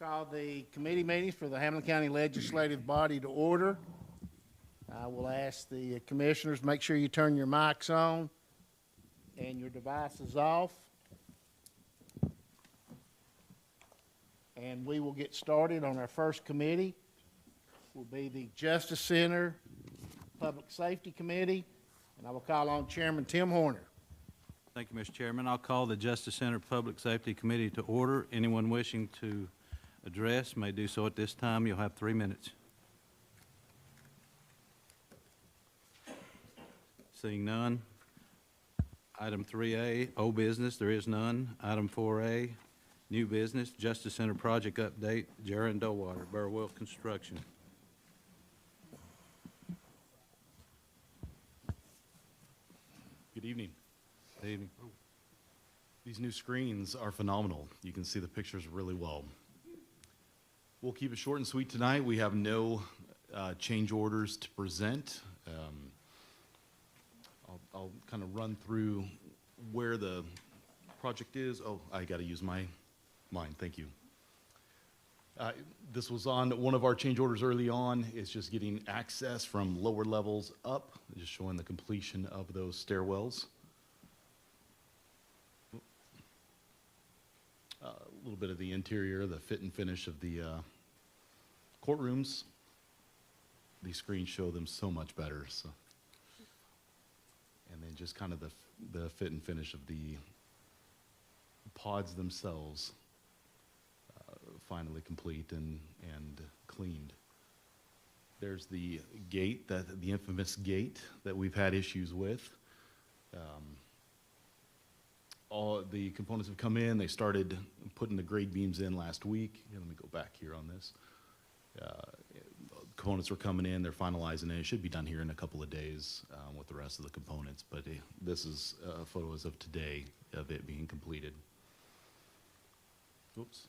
Call the committee meetings for the Hamblen County Legislative Body to order. I will ask the commissioners, make sure you turn your mics on and your devices off. And we will get started on our first committee. Will be the Justice Center Public Safety Committee, and I will call on Chairman Tim Horner. Thank you, Mr. Chairman. I'll call the Justice Center Public Safety Committee to order. Anyone wishing to address may do so at this time. You'll have 3 minutes. Seeing none. Item 3A, old business, there is none. Item 4A, new business, Justice Center project update, Jaron Dowater, Burwell Construction. Good evening. Good evening. These new screens are phenomenal. You can see the pictures really well. We'll keep it short and sweet tonight. We have no change orders to present. I'll kind of run through where the project is. Oh, I got to use mine. Thank you. This was on one of our change orders early on. It's just getting access from lower levels up, just showing the completion of those stairwells. A little bit of the interior, the fit and finish of the courtrooms. These screens show them so much better. So. And then just kind of the fit and finish of the pods themselves, finally complete and cleaned. There's the gate, the infamous gate that we've had issues with. All the components have come in. They started putting the grade beams in last week. Let me go back here on this. Components were coming in. They're finalizing it. It should be done here in a couple of days with the rest of the components. But this is photos of today of it being completed. Oops.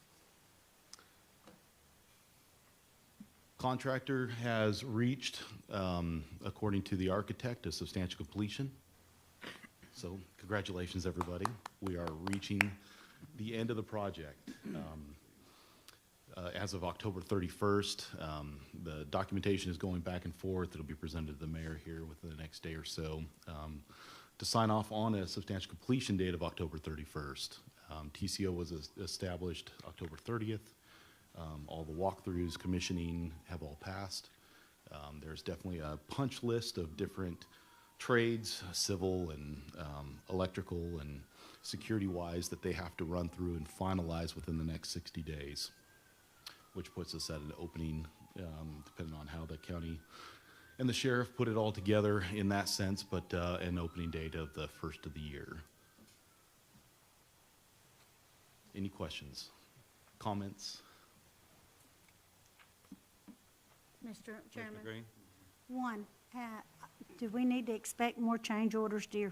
Contractor has reached, according to the architect, a substantial completion. So congratulations, everybody. We are reaching the end of the project. As of October 31st, the documentation is going back and forth. It'll be presented to the mayor here within the next day or so to sign off on a substantial completion date of October 31st. TCO was established October 30th. All the walkthroughs, commissioning have all passed. There's definitely a punch list of different trades, civil and electrical and security-wise, that they have to run through and finalize within the next 60 days, which puts us at an opening, depending on how the county and the sheriff put it all together in that sense, but an opening date of the first of the year. Any questions, comments? Mr. Chairman, Green? one, do we need to expect more change orders, dear?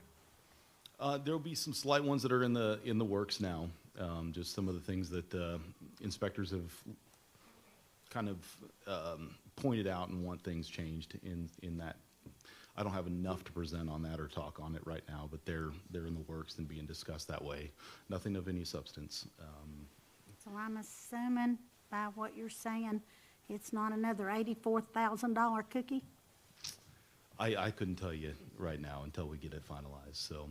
There'll be some slight ones that are in the works now. Just some of the things that inspectors have kind of pointed out and want things changed in that. I don't have enough to present on that or talk on it right now, but they're in the works and being discussed that way. Nothing of any substance. So I'm assuming by what you're saying, it's not another $84,000 cookie? I couldn't tell you right now until we get it finalized. So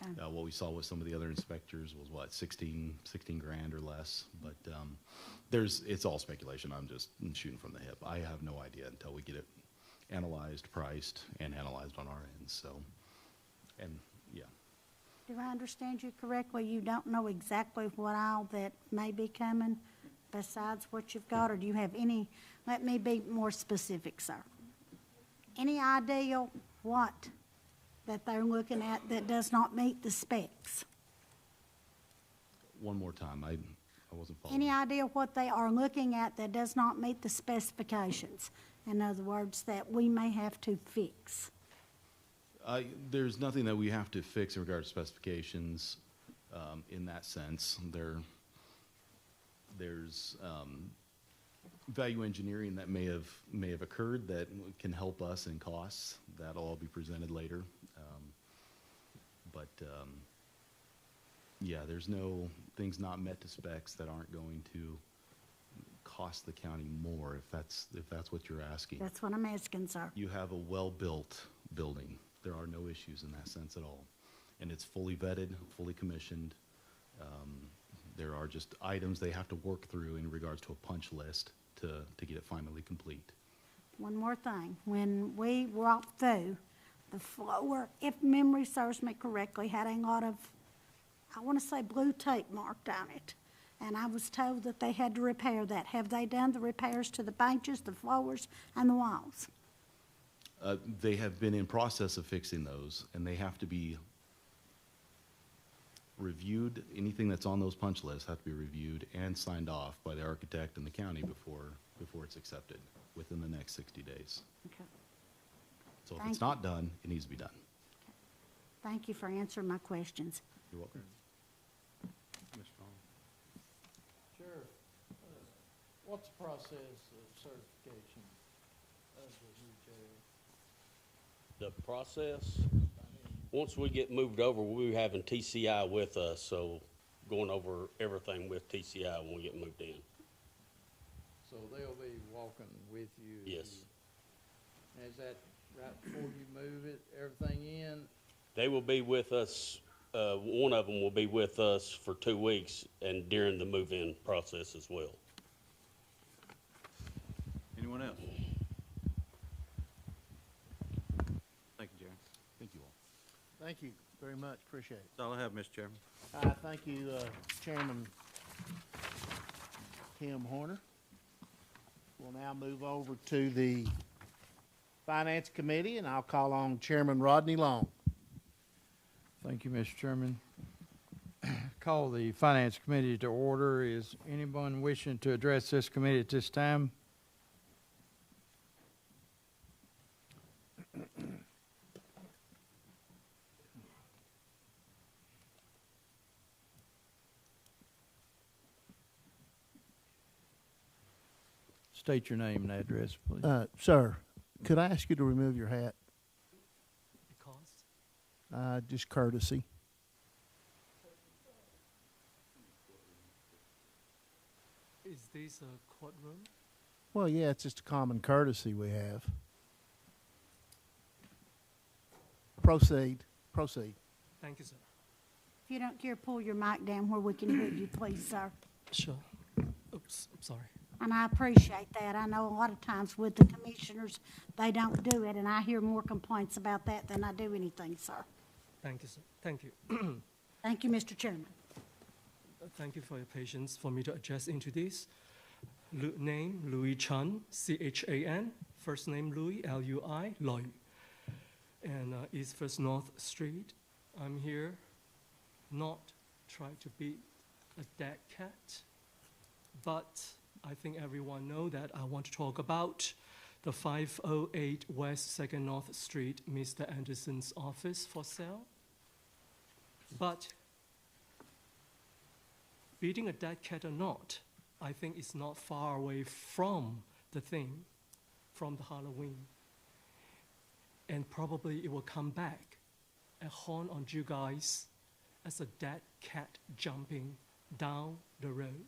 Okay. what we saw with some of the other inspectors was what, 16 grand or less. But it's all speculation. I'm just shooting from the hip. I have no idea until we get it analyzed, priced, and analyzed on our end. So, and yeah. Do I understand you correctly? You don't know exactly what all that may be coming besides what you've got, or do you have any? Let me be more specific, sir. Any idea what that they're looking at that does not meet the specs? One more time. I wasn't following. Any idea what they are looking at that does not meet the specifications? In other words, that we may have to fix? There's nothing that we have to fix in regard to specifications in that sense. There's value engineering that may have occurred that can help us in costs. That'll all be presented later. Yeah, there's no things not met to specs that aren't going to cost the county more, if that's what you're asking. That's what I'm asking, sir. You have a well-built building. There are no issues in that sense at all. And it's fully vetted, fully commissioned. There are just items they have to work through in regards to a punch list to get it finally complete. One more thing. When we walked through, the floor, if memory serves me correctly, had a lot of, I want to say, blue tape marked on it. And I was told that they had to repair that. Have they done the repairs to the benches, the floors, and the walls? They have been in process of fixing those, and they have to be reviewed. Anything that's on those punch lists have to be reviewed and signed off by the architect and the county before it's accepted within the next 60 days. Okay. So if Thank it's you. not done, it needs to be done. Thank you for answering my questions. You're welcome. Sure. What's the process of certification of the new jail? The process, once we get moved over, we'll be having TCI with us, so going over everything with TCI when we get moved in. So they'll be walking with you? Yes. Is that right before you move it, everything in? They will be with us, one of them will be with us for 2 weeks and during the move-in process as well. Anyone else? Thank you, Jerry. Thank you all. Thank you very much, appreciate it. That's all I have, Mr. Chairman. Thank you, Chairman Tim Horner. We'll now move over to the Finance Committee, and I'll call on Chairman Rodney Long. Thank you, Mr. Chairman. Call the Finance Committee to order. Is anyone wishing to address this committee at this time? State your name and address, please. Sir, could I ask you to remove your hat? Because? Just courtesy. Is this a courtroom? Well, yeah, it's just a common courtesy we have. Proceed. Thank you, sir. If you don't care, pull your mic down where we can hear you, please, sir. Sure. Oops, I'm sorry. And I appreciate that. I know a lot of times with the commissioners, they don't do it, and I hear more complaints about that than I do anything, sir. Thank you, sir. Thank you. Thank you, Mr. Chairman. Thank you for your patience for me to address into this. Name, Louis Chan, C-H-A-N. First name, Louis, L-U-I, Loy. And East First North Street. I'm here not trying to be a dead cat, but I think everyone know that I want to talk about the 508 West 2nd North Street, Mr. Anderson's office for sale. But beating a dead cat or not, I think it's not far away from the thing, from the Halloween. And probably it will come back and haunt on you guys as a dead cat jumping down the road.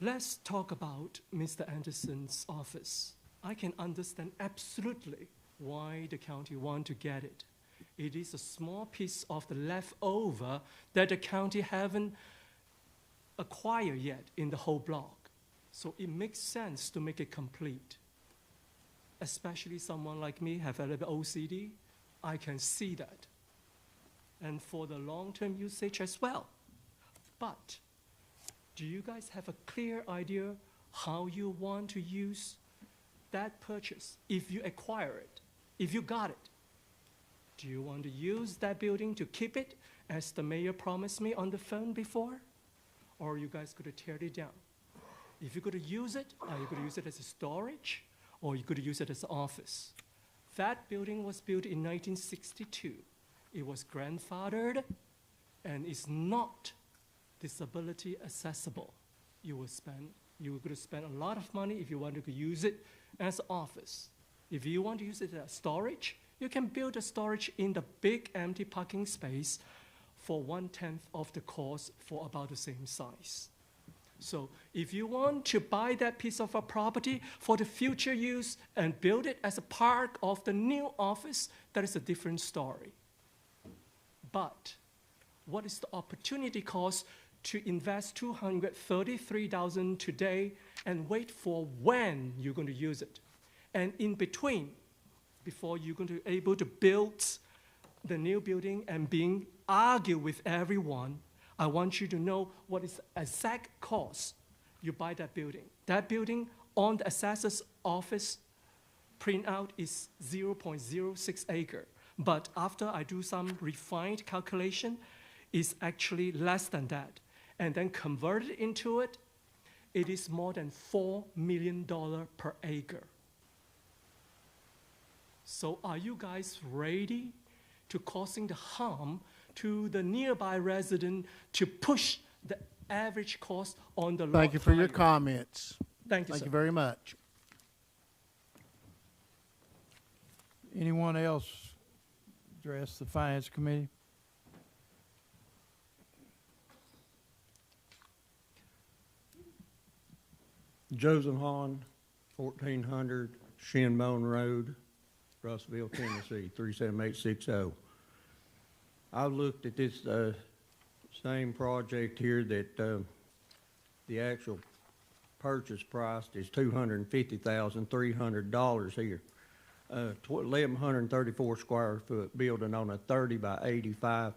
Let's talk about Mr. Anderson's office. I can understand absolutely why the county want to get it. It is a small piece of the leftover that the county haven't acquired yet in the whole block. So it makes sense to make it complete. Especially someone like me have a little bit OCD, I can see that. And for the long-term usage as well. But do you guys have a clear idea how you want to use that purchase if you acquire it, if you got it? Do you want to use that building to keep it as the mayor promised me on the phone before? Or are you guys going to tear it down? If you're going to use it, are you going to use it as a storage? Or you could use it as an office. That building was built in 1962. It was grandfathered, and it's not disability accessible. You were going to spend a lot of money if you wanted to use it as an office. If you want to use it as storage, you can build a storage in the big empty parking space for 1/10 of the cost for about the same size. So if you want to buy that piece of a property for the future use and build it as a part of the new office, that is a different story. But what is the opportunity cost to invest $233,000 today and wait for when you're going to use it? And in between, before you're going to be able to build the new building and being argued with everyone, I want you to know what is the exact cost you buy that building. That building on the assessor's office printout is 0.06 acre. But after I do some refined calculation, it's actually less than that. And then converted into it, it is more than $4 million per acre. So are you guys ready to causing the harm to the nearby resident to push the average cost on the lot Thank you for your higher? comments. Thank you, Thank sir. you very much. Anyone else address the Finance Committee? Joseph Hahn, 1400 Shinbone Road, Russellville, Tennessee, 37860. I've looked at this same project here that the actual purchase price is $250,300 here. 1,134 square foot building on a 30 by 85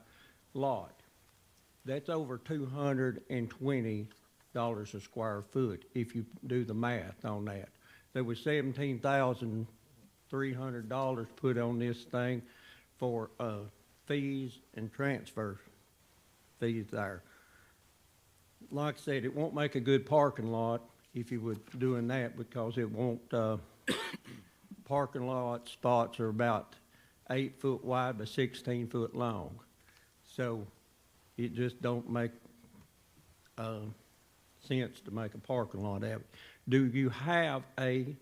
lot. That's over $220 a square foot if you do the math on that. There was $17,300 put on this thing for fees and transfer fees there. Like I said, it won't make a good parking lot if you were doing that, because it won't, parking lot spots are about 8 foot wide by 16 foot long. So it just don't make sense to make a parking lot out of it. Do you have an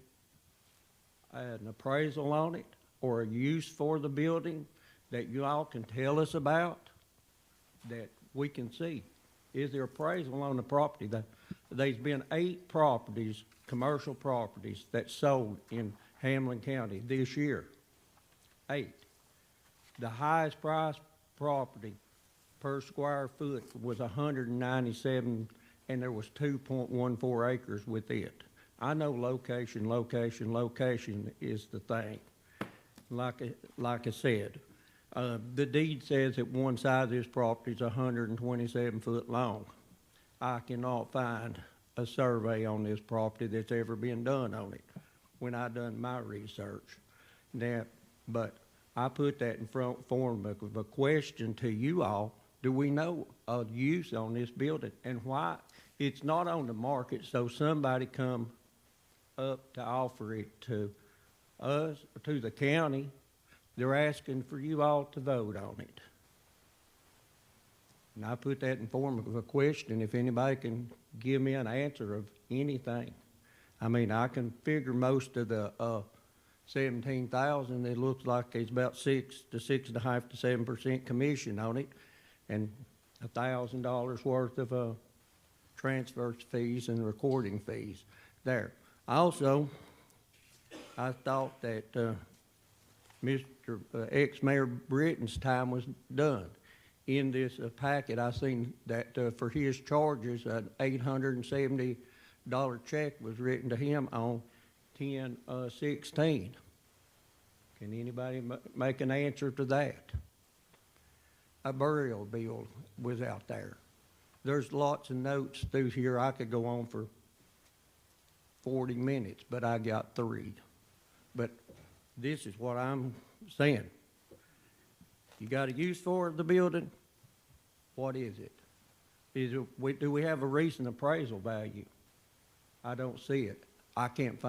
appraisal on it or a use for the building that you all can tell us about that we can see? Is there appraisal on the property? There's been 8 properties, commercial properties, that sold in Hamblen County this year. 8. The highest priced property per square foot was 197, and there was 2.14 acres with it. I know location, location, location is the thing. Like I said, the deed says that one side of this property is 127 foot long. I cannot find a survey on this property that's ever been done on it when I done my research. Now, but I put that in form of a question to you all. Do we know a use on this building and why it's not on the market? So somebody come up to offer it to us, to the county. They're asking for you all to vote on it. And I put that in form of a question, if anybody can give me an answer of anything. I mean, I can figure most of the 17,000, it looks like there's about 6 to 6.5 to 7% commission on it, and $1,000 worth of transfer fees and recording fees there. Also, I thought that Mr. Ex-Mayor Britton's time was done. In this packet, I seen that for his charges, an $870 check was written to him on 10/16. Can anybody make an answer to that? A burial bill was out there. There's lots of notes through here. I could go on for 40 minutes, but I got 3. But this is what I'm saying. You got a use for the building? What is it? Do we have a recent appraisal value? I don't see it. I can't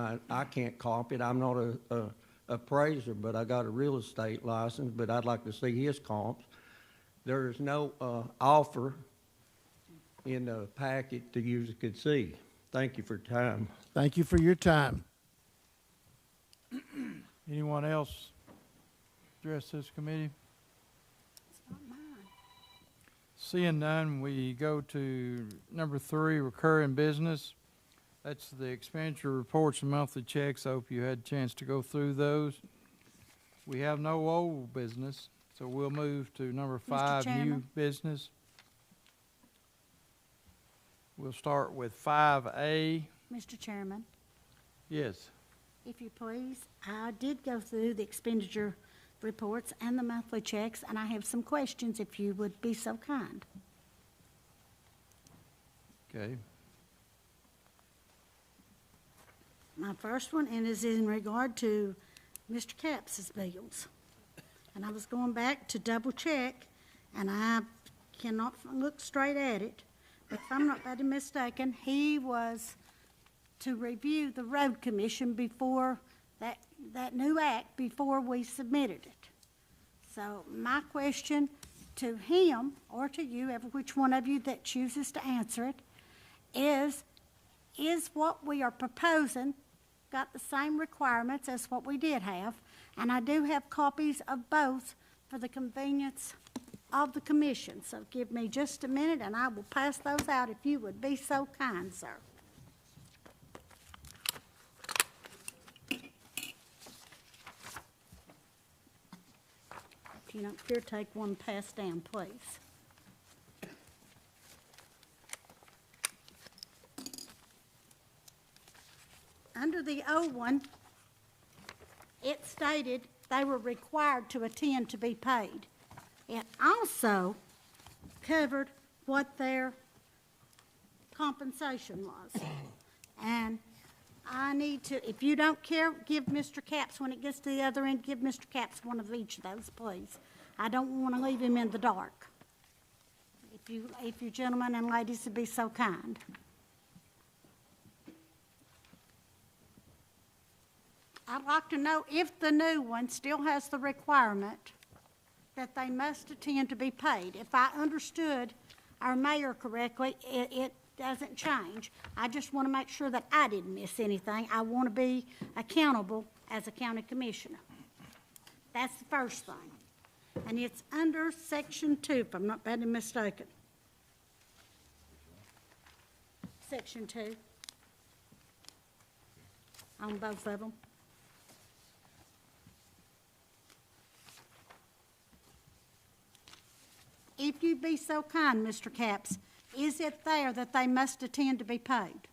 comp it. I'm not a appraiser, but I got a real estate license, but I'd like to see his comps. There is no offer in the packet that you could see. Thank you for your time. Thank you for your time. Anyone else address this committee? It's not mine. Seeing none, we go to number 3, recurring business. That's the expenditure reports and monthly checks. I hope you had a chance to go through those. We have no old business, so we'll move to number 5, new Chairman. business. We'll start with 5A. Mr. Chairman, Yes. if you please, I did go through the expenditure reports and the monthly checks, and I have some questions if you would be so kind. Okay. My first one and is in regard to Mr. Caps's bills. And I was going back to double check, and I cannot look straight at it. But if I'm not badly mistaken, he was to review the road commission before that new act, before we submitted it. So my question to him, or to you, ever which one of you that chooses to answer it, is what we are proposing got the same requirements as what we did have? And I do have copies of both for the convenience of the commission. So give me just a minute and I will pass those out if you would be so kind, sir. If you don't care, take one pass down, please. Under the old one, it stated they were required to attend to be paid. It also covered what their compensation was. And I need to, if you don't care, give Mr. Capps, when it gets to the other end, give Mr. Capps one of each of those, please. I don't want to leave him in the dark. If you gentlemen and ladies would be so kind. I'd like to know if the new one still has the requirement that they must attend to be paid. If I understood our mayor correctly, it doesn't change. I just want to make sure that I didn't miss anything. I want to be accountable as a county commissioner. That's the first thing. And it's under Section 2, if I'm not badly mistaken. Section 2. On both of them. If you'd be so kind, Mr. Capps, is it there that they must attend to be paid?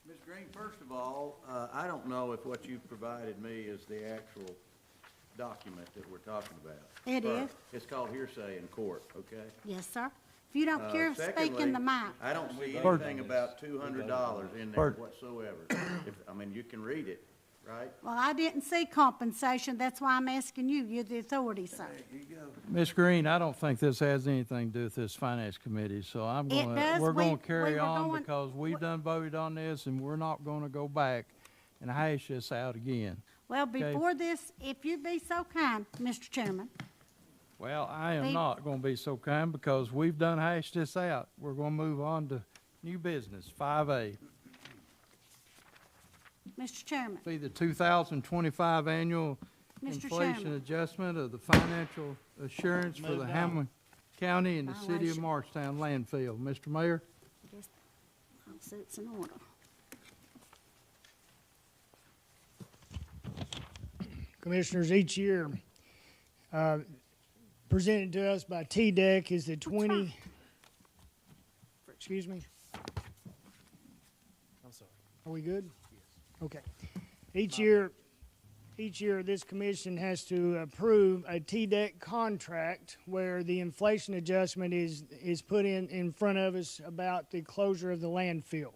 Ms. Green, first of all, I don't know if what you've provided me is the actual document that we're talking about. It is. It's called hearsay in court, okay? Yes, sir. If you don't care, speak in the mic. I don't see anything about $200 in there Pardon. whatsoever. I mean, you can read it, right? Well, I didn't see compensation. That's why I'm asking you. You're the authority, sir. There you go. Ms. Green, I don't think this has anything to do with this finance committee, so we're We gonna carry were on going- because we've done voted on this and we're not gonna go back and hash this out again. Well, Okay. before this, if you'd be so kind, Mr. Chairman, Well, I am Thank- not gonna be so kind because we've done hashed this out. We're gonna move on to new business, 5A. Mr. Chairman, Be the 2025 annual Mr. inflation Chairman. adjustment of the financial assurance for the Moved on. Hamblen County and the city of Violation. Marchtown landfill. Mr. Mayor? I guess I'll say it's in order. Commissioners, each year, presented to us by TDEC is the 20, excuse me? I'm sorry. Are we good? Yes. Okay. Each year, this commission has to approve a TDEC contract where the inflation adjustment is put in front of us about the closure of the landfill.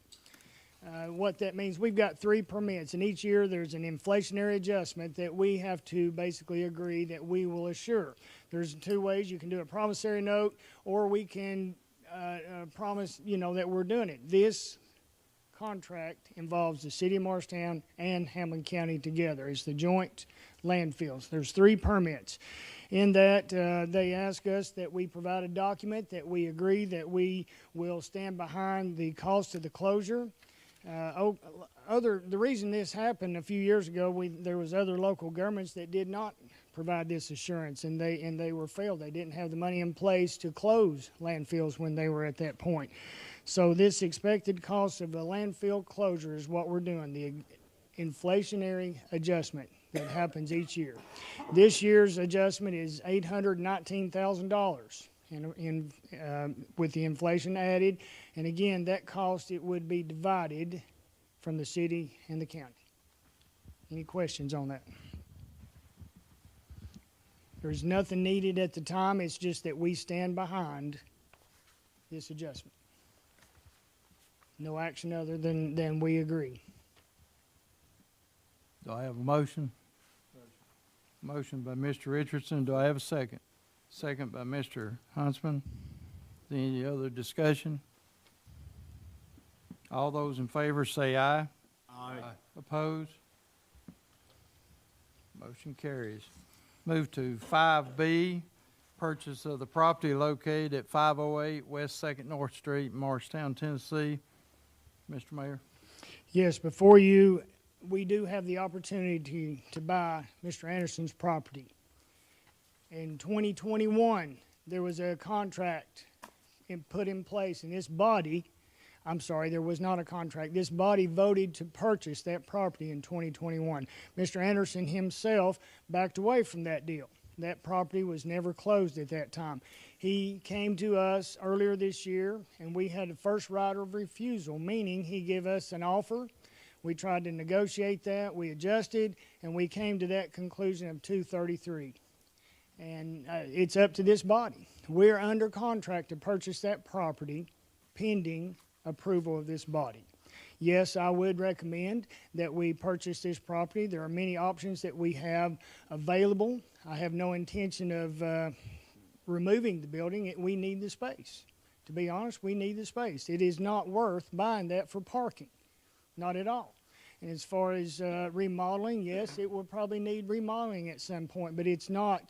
What that means, we've got 3 permits, and each year there's an inflationary adjustment that we have to basically agree that we will assure. There's 2 ways. You can do a promissory note, or we can promise, that we're doing it. This contract involves the city of Marshtown and Hamblen County together. It's the joint landfills. There's 3 permits. In that, they ask us that we provide a document that we agree that we will stand behind the cost of the closure. The reason this happened a few years ago, there was other local governments that did not provide this assurance, and they were failed. They didn't have the money in place to close landfills when they were at that point. So this expected cost of a landfill closure is what we're doing, the inflationary adjustment that happens each year. This year's adjustment is $819,000 with the inflation added. And again, that cost, it would be divided from the city and the county. Any questions on that? There's nothing needed at the time. It's just that we stand behind this adjustment. No action other than we agree. Do I have a motion? Motion by Mr. Richardson. Do I have a second? Second by Mr. Huntsman. Any other discussion? All those in favor say aye. Aye. Opposed? Motion carries. Move to 5B, purchase of the property located at 508 West 2nd North Street, Morristown, Tennessee. Mr. Mayor. Yes, before you, we do have the opportunity to buy Mr. Anderson's property. In 2021, there was a contract put in place, and this body, I'm sorry, there was not a contract. This body voted to purchase that property in 2021. Mr. Anderson himself backed away from that deal. That property was never closed at that time. He came to us earlier this year, and we had a first right of refusal, meaning he gave us an offer. We tried to negotiate that, we adjusted, and we came to that conclusion of $233. And it's up to this body. We're under contract to purchase that property pending approval of this body. Yes, I would recommend that we purchase this property. There are many options that we have available. I have no intention of removing the building. We need the space. To be honest, we need the space. It is not worth buying that for parking. Not at all. And as far as remodeling, yes, it will probably need remodeling at some point, but it's not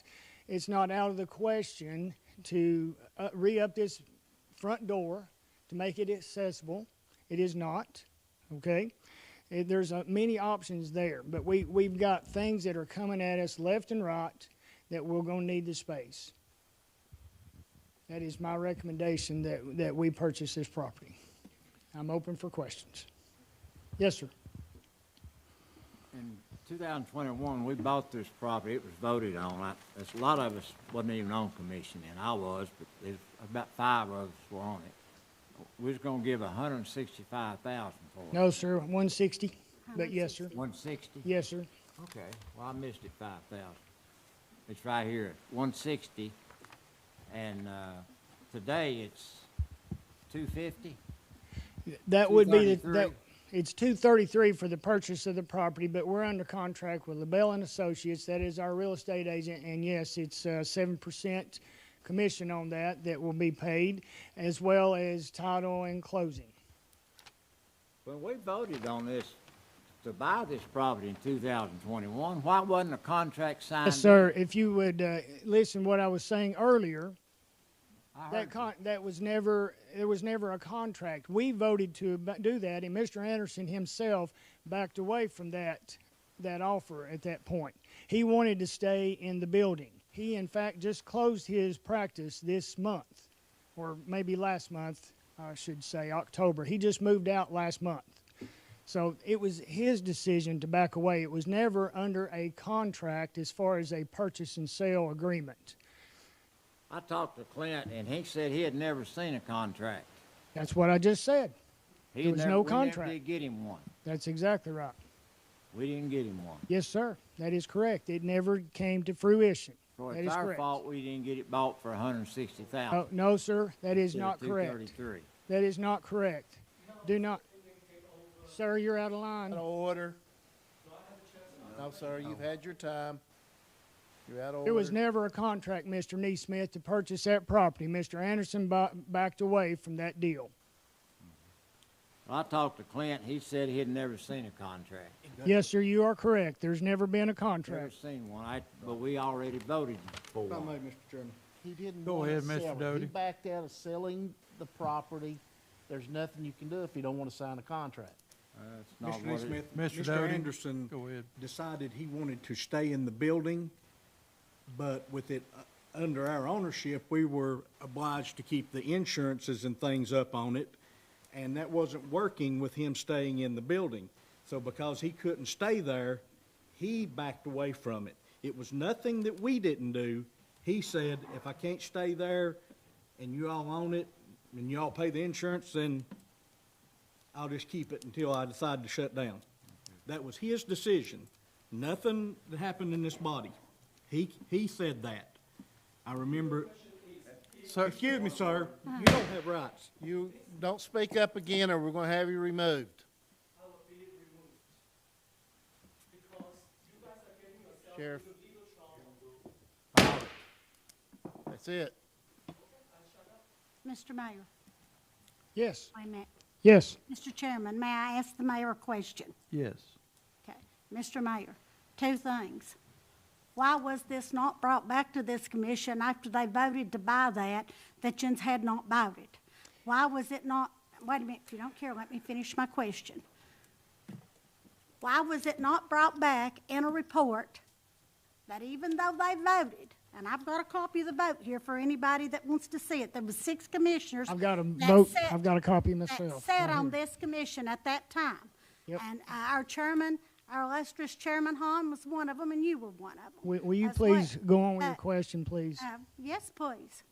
out of the question to re-up this front door to make it accessible. It is not, okay? There's many options there, but we've got things that are coming at us left and right that we're going to need the space. That is my recommendation that we purchase this property. I'm open for questions. Yes, sir. In 2021, we bought this property. It was voted on. A lot of us wasn't even on commission, and I was, but there's about 5 of us were on it. We was gonna give $165,000 for it. No, sir, 160, but yes, sir. 160? Yes, sir. Okay, well, I missed it 5,000. It's right here, 160, and today it's 250? That would be $233. It's $233 for the purchase of the property, but we're under contract with LaBelle and Associates. That is our real estate agent, and yes, it's 7% commission on that will be paid, as well as title and closing. When we voted on this, to buy this property in 2021, why wasn't a contract signed? Yes, sir. If you would listen to what I was saying earlier, there was never a contract. We voted to do that, and Mr. Anderson himself backed away from that offer at that point. He wanted to stay in the building. He, in fact, just closed his practice this month, or maybe last month, I should say, October. He just moved out last month. So it was his decision to back away. It was never under a contract as far as a purchase and sale agreement. I talked to Clint, and he said he had never seen a contract. That's what I just said. There was no contract. We never did get him one. That's exactly right. We didn't get him one. Yes, sir. That is correct. It never came to fruition. So That it's is our correct. fault we didn't get it bought for $160,000. Oh, no, sir. That is not correct. $233. That is not correct. Do not. Sir, you're out of line. Out of order. No, sir, you've had your time. You're out of order. There was never a contract, Mr. Neesmith, to purchase that property. Mr. Anderson backed away from that deal. I talked to Clint. He said he had never seen a contract. Yes, sir, you are correct. There's never been a Never contract. seen one. But we already voted for one. Mr. Chairman. He didn't Go want to ahead, Mr. sell it. Doty. He backed out of selling the property. There's nothing you can do if you don't want to sign a contract. That's not Mr. what Smith, Mr. Mr. Doty, Anderson go ahead. decided he wanted to stay in the building, but with it under our ownership, we were obliged to keep the insurances and things up on it, and that wasn't working with him staying in the building. So because he couldn't stay there, he backed away from it. It was nothing that we didn't do. He said, if I can't stay there and you all own it and you all pay the insurance, then I'll just keep it until I decide to shut down. That was his decision. Nothing that happened in this body. He said that. I remember. Sir, Excuse me, sir. You don't have rights. You don't speak up again or we're gonna have you removed. Sheriff. That's it. Mr. Mayor, Yes. wait a minute. Yes. Mr. Chairman, may I ask the mayor a question? yes. Okay. Mr. Mayor, two things. Why was this not brought back to this commission after they voted to buy that you had not bought it? Why was it not, wait a minute, if you don't care, let me finish my question. Why was it not brought back in a report that even though they voted, and I've got a copy of the vote here for anybody that wants to see it, there was 6 commissioners. I've got a that vote. sat- I've got a copy that myself. sat right on here. this commission at that time. Yep. And our chairman, our illustrious Chairman Hahn was one of them, and you were one of them. Will you as well. please go on with your Uh, question, please? Yes, please.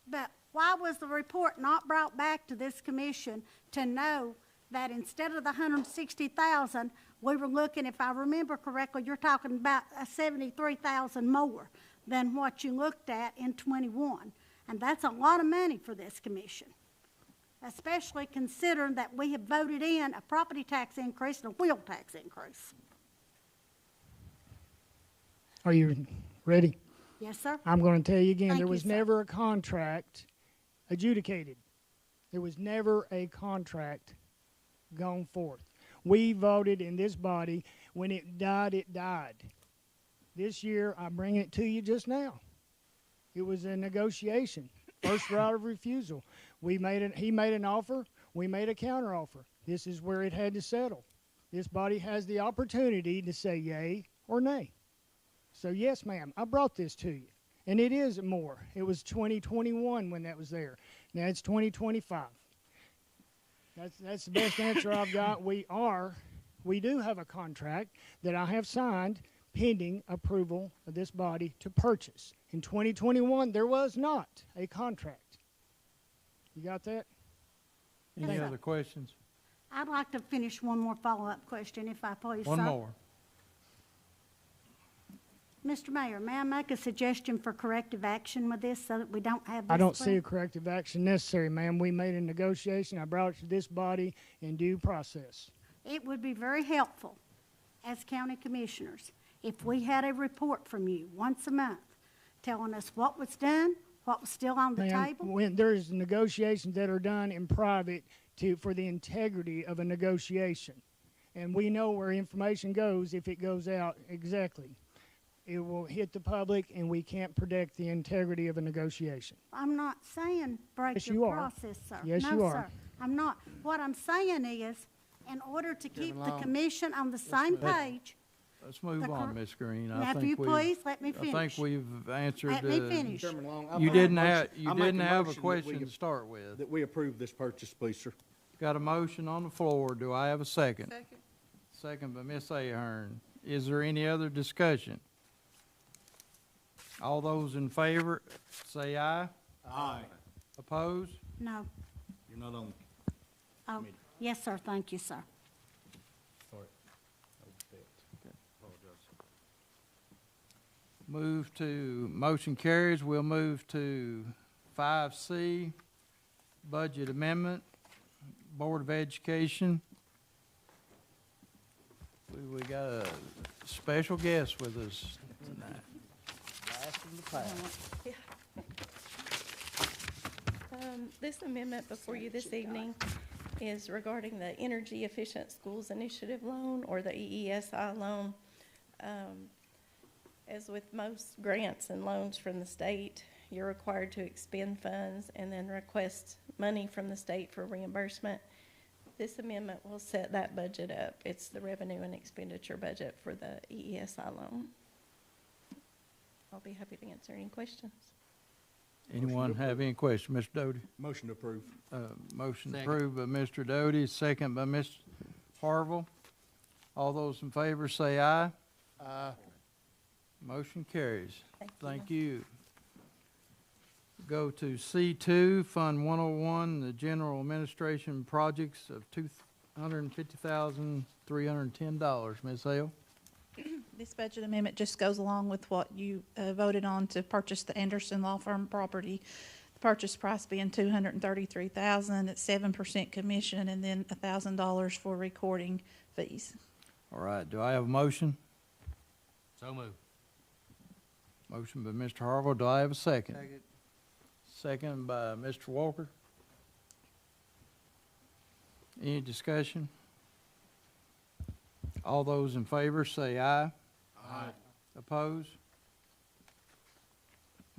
But why was the report not brought back to this commission to know that instead of the 160,000, we were looking, if I remember correctly, you're talking about 73,000 more than what you looked at in '21, and that's a lot of money for this commission, especially considering that we have voted in a property tax increase and a wheel tax increase. Are you ready? Yes, sir. I'm going to tell you again, Thank there you, was sir. never a contract adjudicated. There was never a contract gone forth. We voted in this body, when it died, it died. This year, I bring it to you just now. It was a negotiation, first right of refusal. He made an offer, we made a counteroffer. This is where it had to settle. This body has the opportunity to say yay or nay. So yes, ma'am, I brought this to you. And it is more. It was 2021 when that was there. Now it's 2025. That's the best answer I've got. We do have a contract that I have signed pending approval of this body to purchase. In 2021, there was not a contract. You got that? Any Yes, sir. other questions? I'd like to finish one more follow-up question, if I please, sir. One more. Mr. Mayor, may I make a suggestion for corrective action with this so that we don't have this? I don't see a thing? corrective action necessary, ma'am. We made a negotiation. I brought it to this body in due process. It would be very helpful as county commissioners if we had a report from you once a month telling us what was done, what was still on the Ma'am, table. when there's negotiations that are done in private for the integrity of a negotiation, and we know where information goes if it goes out exactly. It will hit the public, and we can't protect the integrity of a negotiation. I'm not saying break Yes, your you are. process, sir. Yes, No, you are. sir, I'm not. What I'm saying is, in order to keep the Long. commission on the same page, Let's move The on, cor- Ms. Green. now, I if you think we've, please, let me I think finish. we've answered. Let me finish. Chairman Long, You I didn't make a have, motion- you I make didn't have a motion that question we- to start with. That we approve this purchase, please, sir. Got a motion on the floor. Do I have a second? Second by Ms. Ahern. Is there any other discussion? All those in favor, say aye. Aye. Opposed? No. You're not on. Oh, yes, sir, thank you, sir. Sorry. Motion carries. We'll move to 5C, Budget Amendment, Board of Education. We got a special guest with us tonight. This amendment before you this evening is regarding the Energy Efficient Schools Initiative loan, or the EESI loan. As with most grants and loans from the state, you're required to expend funds and then request money from the state for reimbursement. This amendment will set that budget up. It's the revenue and expenditure budget for the EESI loan. I'll be happy to answer any questions. Anyone have any questions? Mr. Doty? Motion to approve. Motion Second. approved by Mr. Doty, second by Ms. Harville. All those in favor say aye. Motion carries. Thank you. Go to C2, Fund 101, the General Administration Projects of $250,310. Ms. Hale? This budget amendment just goes along with what you voted on to purchase the Anderson Law Firm property. The purchase price being $233,000 at 7% commission, and then $1,000 for recording fees. All right, do I have a motion? So moved. Motion by Mr. Harville. Do I have a second? Second. Second by Mr. Walker. Any discussion? All those in favor say aye. Aye. Opposed?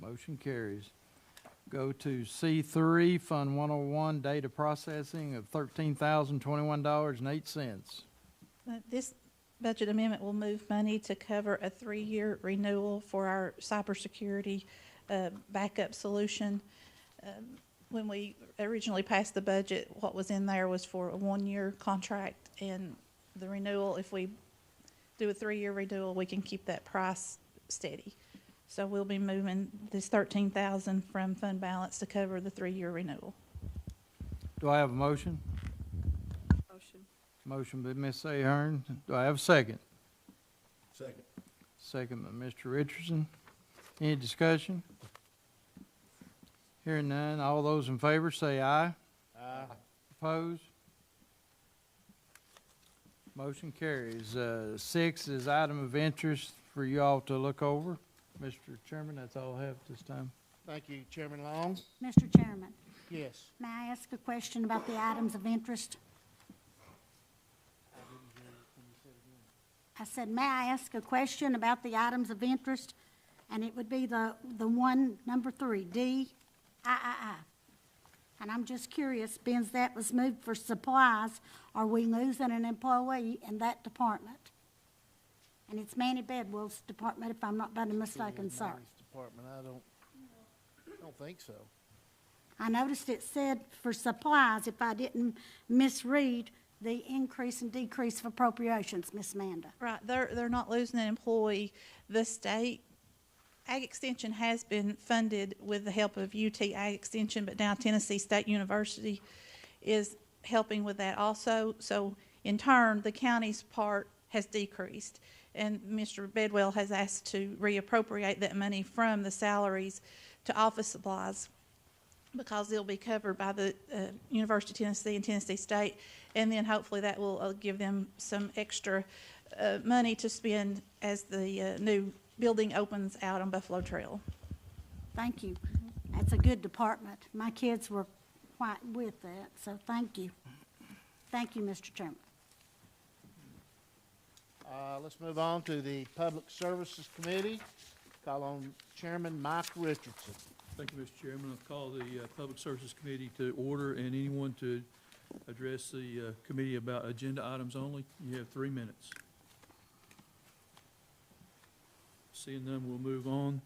Motion carries. Go to C3, Fund 101, Data Processing of $13,021.08. This budget amendment will move money to cover a 3-year renewal for our cybersecurity backup solution. When we originally passed the budget, what was in there was for a 1-year contract, and the renewal, if we do a 3-year renewal, we can keep that price steady. So we'll be moving this $13,000 from fund balance to cover the 3-year renewal. Do I have a motion? Motion. Motion by Ms. Ahern. Do I have a second? Second. Second by Mr. Richardson. Any discussion? Hearing none, all those in favor say aye. Aye. Opposed? Motion carries. 6 is item of interest for you all to look over. Mr. Chairman, that's all I have at this time. Thank you, Chairman Long. Mr. Chairman, Yes. may I ask a question about the items of interest? I said, may I ask a question about the items of interest? And it would be the one, number 3, D, I. And I'm just curious, being that was moved for supplies, are we losing an employee in that department? And it's Manny Bedwell's department, if I'm not mistaken, sir. Mary's Department, I don't think so. I noticed it said for supplies, if I didn't misread, the increase and decrease of appropriations, Miss Amanda. Right, they're not losing an employee. The state Ag Extension has been funded with the help of UT Ag Extension, but now Tennessee State University is helping with that also. So in turn, the county's part has decreased, and Mr. Bedwell has asked to reappropriate that money from the salaries to office supplies, because they'll be covered by the University of Tennessee and Tennessee State, and then hopefully that will give them some extra money to spend as the new building opens out on Buffalo Trail. Thank you. That's a good department. My kids were quite with that, so thank you. Thank you, Mr. Chairman. Let's move on to the Public Services Committee. Call on Chairman Mike Richardson. Thank you, Mr. Chairman. I'll call the Public Services Committee to order, and anyone to address the committee about agenda items only. You have 3 minutes. Seeing none, we'll move on.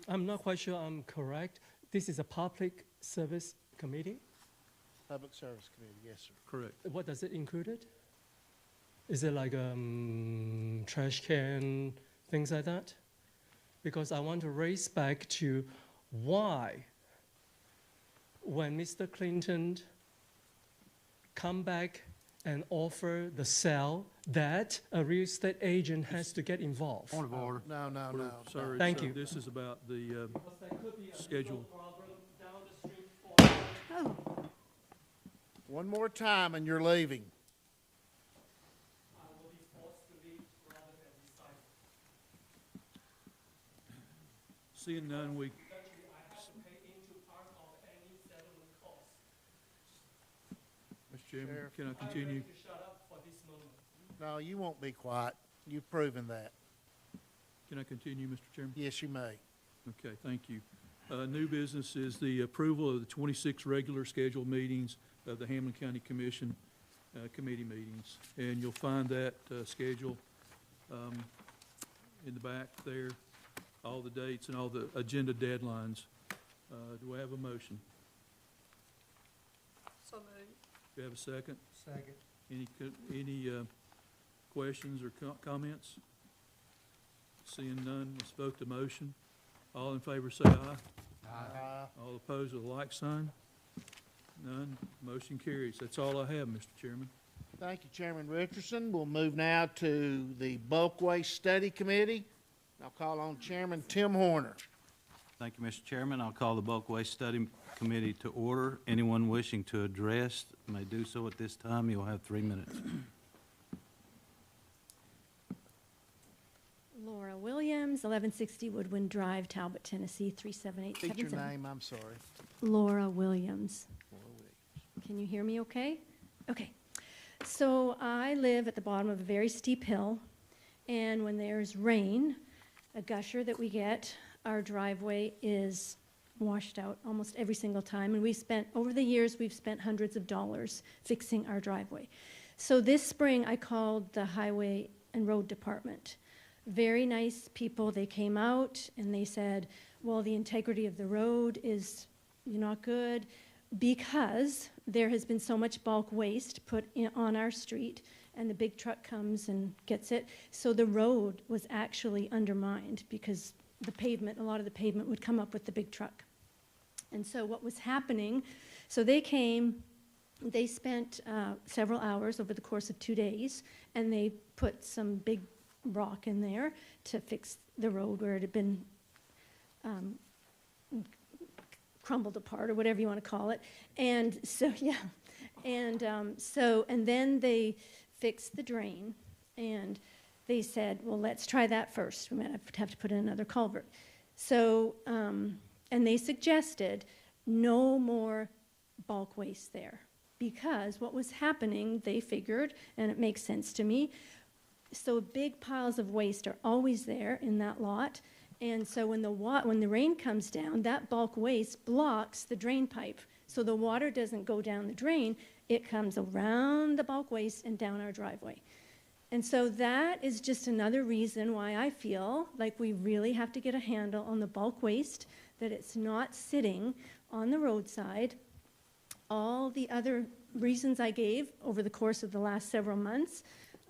I'm not quite sure I'm correct. This is a public service committee? Public Service Committee, yes, sir. Correct. What does it include? Is it like trash can, things like that? Because I want to raise back to why, when Mr. Clinton come back and offer the sale, that a real estate agent has to get involved. Point of order. No. Sorry, Thank sir. you. This is about the schedule. Oh, One more time and you're leaving. Seeing none, we, Mr. Chairman, Sheriff. can I continue? No, you won't be quiet. You've proven that. Can I continue, Mr. Chairman? Yes, you may. Okay, thank you. New business is the approval of the 26 regular scheduled meetings of the Hamblen County Commission. committee meetings. And you'll find that schedule in the back there, all the dates and all the agenda deadlines. Do I have a motion? So moved. Do you have a second? Second. Any questions or comments? Seeing none, let's vote the motion. All in favor say aye. Aye. All opposed with a like sign? None. Motion carries. That's all I have, Mr. Chairman. Thank you, Chairman Richardson. We'll move now to the Bulk Waste Study Committee. I'll call on Chairman Tim Horner. Thank you, Mr. Chairman. I'll call the Bulk Waste Study Committee to order. Anyone wishing to address may do so at this time. You'll have 3 minutes. Laura Williams, 1160 Woodwind Drive, Talbot, Tennessee, State 37877. your name, I'm sorry. Laura Williams. Can you hear me okay? Okay. So I live at the bottom of a very steep hill, and when there's rain, a gusher that we get, our driveway is washed out almost every single time. And over the years, we've spent hundreds of dollars fixing our driveway. So this spring, I called the Highway and Road Department. Very nice people. They came out and they said, well, the integrity of the road is not good because there has been so much bulk waste put on our street, and the big truck comes and gets it. So the road was actually undermined because a lot of the pavement would come up with the big truck. And so what was happening, so they came, they spent several hours over the course of 2 days, and they put some big rock in there to fix the road where it had been crumbled apart, or whatever you want to call it. And so, yeah, and then they fixed the drain, and they said, well, let's try that first. We might have to put in another culvert. So, and they suggested no more bulk waste there, because what was happening, they figured, and it makes sense to me, so big piles of waste are always there in that lot, and so when the rain comes down, that bulk waste blocks the drain pipe, so the water doesn't go down the drain, it comes around the bulk waste and down our driveway. And so that is just another reason why I feel like we really have to get a handle on the bulk waste, that it's not sitting on the roadside. All the other reasons I gave over the course of the last several months,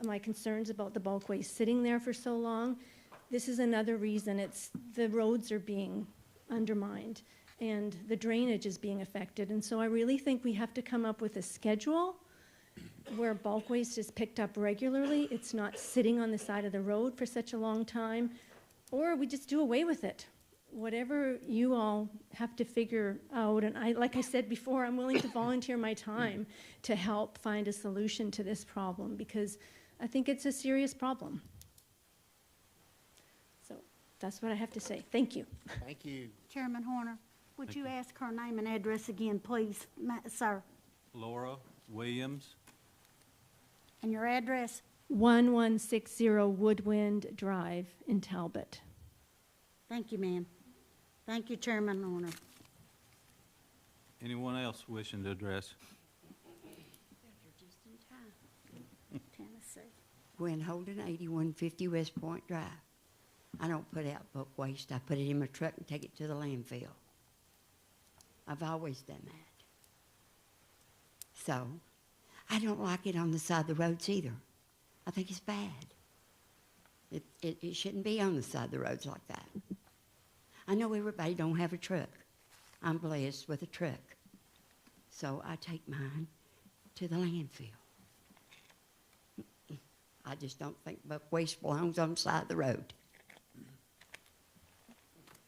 my concerns about the bulk waste sitting there for so long, this is another reason. The roads are being undermined and the drainage is being affected. And so I really think we have to come up with a schedule where bulk waste is picked up regularly. It's not sitting on the side of the road for such a long time, or we just do away with it. Whatever you all have to figure out, and like I said before, I'm willing to volunteer my time to help find a solution to this problem, because I think it's a serious problem. So that's what I have to say. Thank you. Thank you. Chairman Horner, would you ask her name and address again, please, sir? Laura Williams. And your address? 1160 Woodwind Drive in Talbot. Thank you, ma'am. Thank you, Chairman Horner. Anyone else wishing to address? Just in time. Tennessee. Gwen Holden, 8150 West Point Drive. I don't put out bulk waste. I put it in my truck and take it to the landfill. I've always done that. So, I don't like it on the side of the roads either. I think it's bad. It shouldn't be on the side of the roads like that. I know everybody don't have a truck. I'm blessed with a truck. So I take mine to the landfill. I just don't think bulk waste belongs on the side of the road.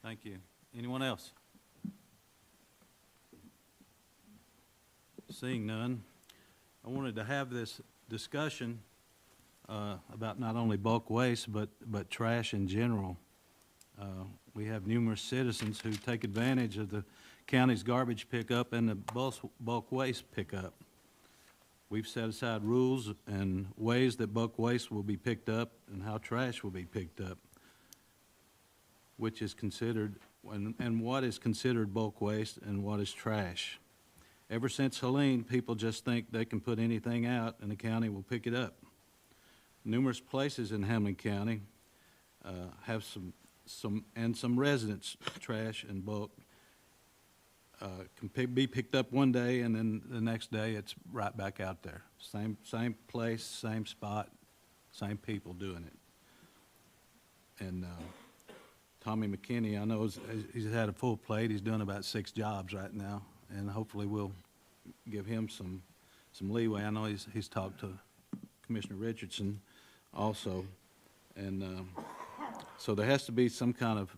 Thank you. Anyone else? Seeing none, I wanted to have this discussion about not only bulk waste, but trash in general. We have numerous citizens who take advantage of the county's garbage pickup and the bulk waste pickup. We've set aside rules and ways that bulk waste will be picked up and how trash will be picked up, which is considered, and what is considered bulk waste and what is trash. ever since Helene, people just think they can put anything out and the county will pick it up. Numerous places in Hamblen County have some residents' trash and bulk can be picked up one day, and then the next day it's right back out there. Same place, same spot, same people doing it. And Tommy McKinney, I know he's had a full plate. He's doing about 6 jobs right now, and hopefully we'll give him some leeway. I know he's talked to Commissioner Richardson also, and so there has to be some kind of,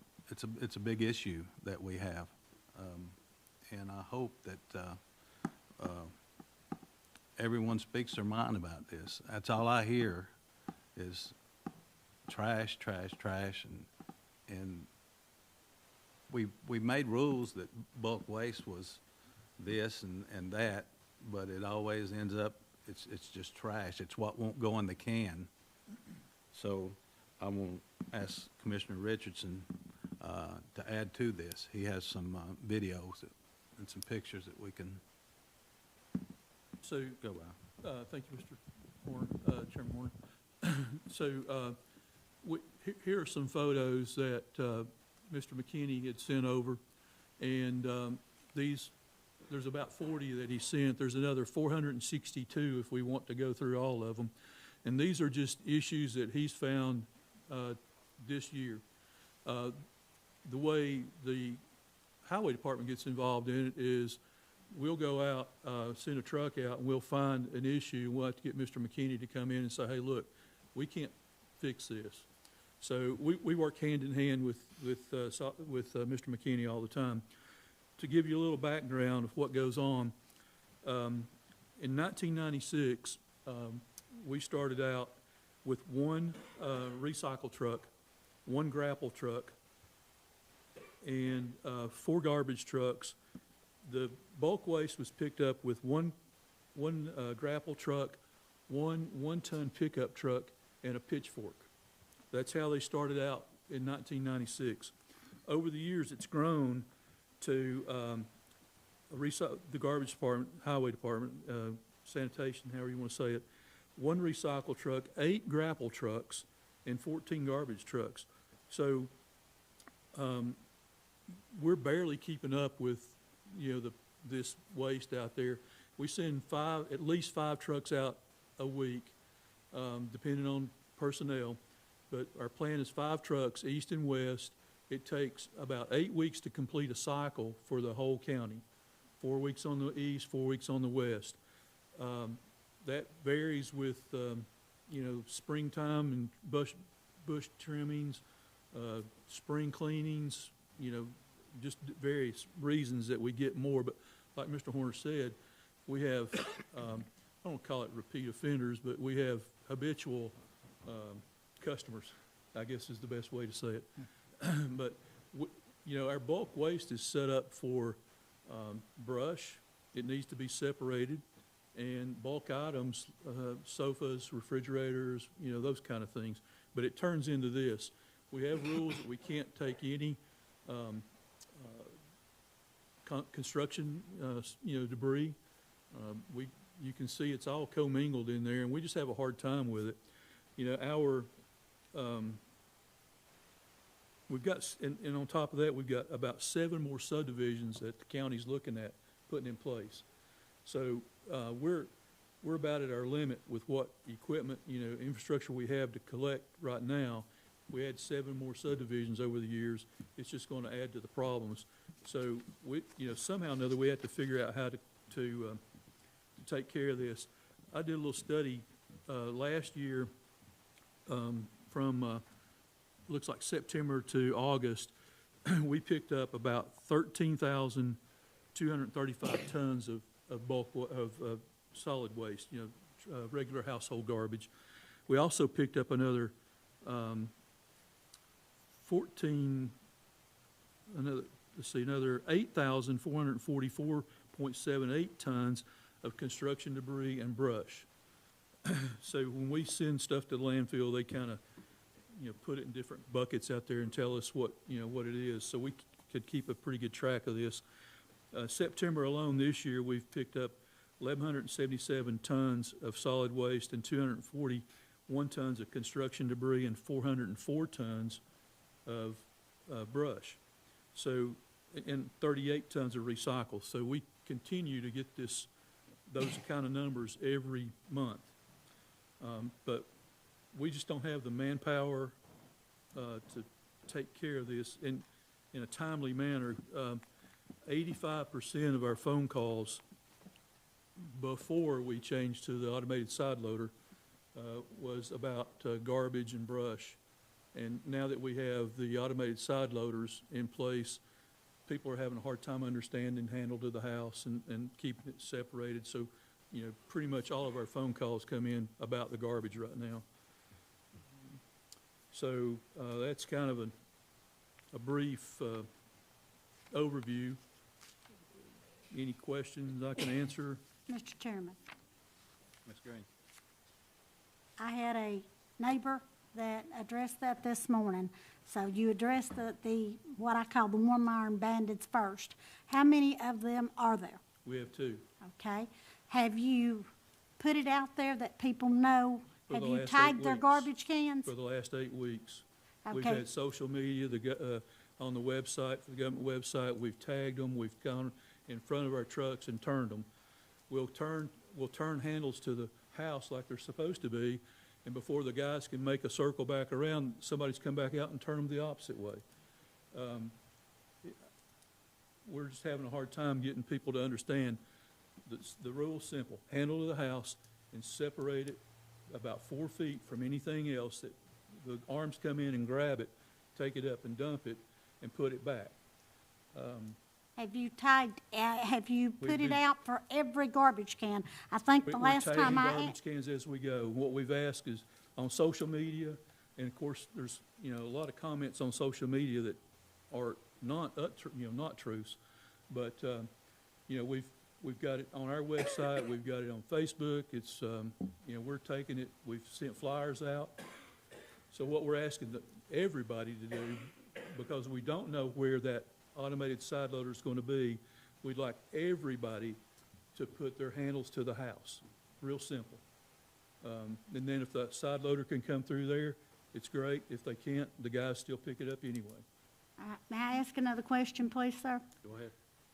it's a big issue that we have, and I hope that everyone speaks their mind about this. That's all I hear is trash, trash, trash, and we made rules that bulk waste was this and that, but it always ends up it's just trash. It's what won't go in the can. So I will ask Commissioner Richardson to add to this. He has some videos and some pictures that we can So, go by. thank you, Mr. Horner, Chairman Horner. So, here are some photos that Mr. McKinney had sent over, and there's about 40 that he sent. There's another 462 if we want to go through all of them. And these are just issues that he's found this year. The way the highway department gets involved in it is we'll go out, send a truck out, and we'll find an issue. We'll have to get Mr. McKinney to come in and say, hey, look, we can't fix this. So we work hand in hand with Mr. McKinney all the time. To give you a little background of what goes on, in 1996, we started out with one recycle truck, one grapple truck, and 4 garbage trucks. The bulk waste was picked up with one grapple truck, one 1-ton pickup truck, and a pitchfork. That's how they started out in 1996. Over the years, it's grown to the garbage department, highway department, sanitation, however you want to say it, 1 recycle truck, 8 grapple trucks, and 14 garbage trucks. So we're barely keeping up with, this waste out there. We send at least 5 trucks out a week, depending on personnel. But our plan is 5 trucks, east and west. It takes about 8 weeks to complete a cycle for the whole county. 4 weeks on the east, 4 weeks on the west. That varies with, springtime and bush trimmings, spring cleanings, just various reasons that we get more. But like Mr. Horner said, we have, I don't call it repeat offenders, but we have habitual customers, I guess is the best way to say it. But, our bulk waste is set up for brush. It needs to be separated. And bulk items, sofas, refrigerators, those kind of things. But it turns into this. We have rules that we can't take any construction, debris. You can see it's all commingled in there, and we just have a hard time with it. We've got, and on top of that, we've got about 7 more subdivisions that the county's looking at putting in place. So we're about at our limit with what equipment, infrastructure we have to collect right now. We had 7 more subdivisions over the years. It's just going to add to the problems. So we, somehow or another, we have to figure out how to take care of this. I did a little study last year from looks like September to August. We picked up about 13,235 tons of bulk of solid waste, regular household garbage. We also picked up another 8,444.78 tons of construction debris and brush. So when we send stuff to the landfill, they kind of, put it in different buckets out there and tell us what it is. So we could keep a pretty good track of this. September alone this year, we've picked up 1,177 tons of solid waste and 241 tons of construction debris and 404 tons of brush. So, and 38 tons of recycle. So we continue to get those kind of numbers every month. But we just don't have the manpower to take care of this in a timely manner. 85% of our phone calls before we changed to the automated side loader was about garbage and brush. And now that we have the automated side loaders in place, people are having a hard time understanding handle to the house and keeping it separated. So, you know, pretty much all of our phone calls come in about the garbage right now. So that's kind of a brief overview. Any questions I can answer? Mr. Chairman, Ms. Green. I had a neighbor that addressed that this morning. So you addressed the what I call the warm iron bandits first. How many of them are there? We have 2. Okay. Have you put it out there that people know? For Have the you last tagged 8 their weeks. garbage cans? For the last 8 weeks. We've Okay. had social media, on the website, the government website, we've tagged them, we've gone in front of our trucks and turned them. We'll turn handles to the house like they're supposed to be, and before the guys can make a circle back around, somebody's come back out and turn them the opposite way. We're just having a hard time getting people to understand the rule's simple. Handle to the house and separate it about 4 feet from anything else that the arms come in and grab it, take it up and dump it, and put it back. Have you tagged, have you We've put it been- out for every garbage can? I think the last time We're I, tagging garbage cans as we go. What we've asked is on social media, and of course, there's, you know, a lot of comments on social media that are not, not truths. But, you know, we've got it on our website, we've got it on Facebook, it's, you know, we're taking it, we've sent flyers out. So what we're asking everybody to do, because we don't know where that automated side loader is going to be, we'd like everybody to put their handles to the house. Real simple. And then if the side loader can come through there, it's great. If they can't, the guys still pick it up anyway. may I ask another question, please, sir? Go ahead.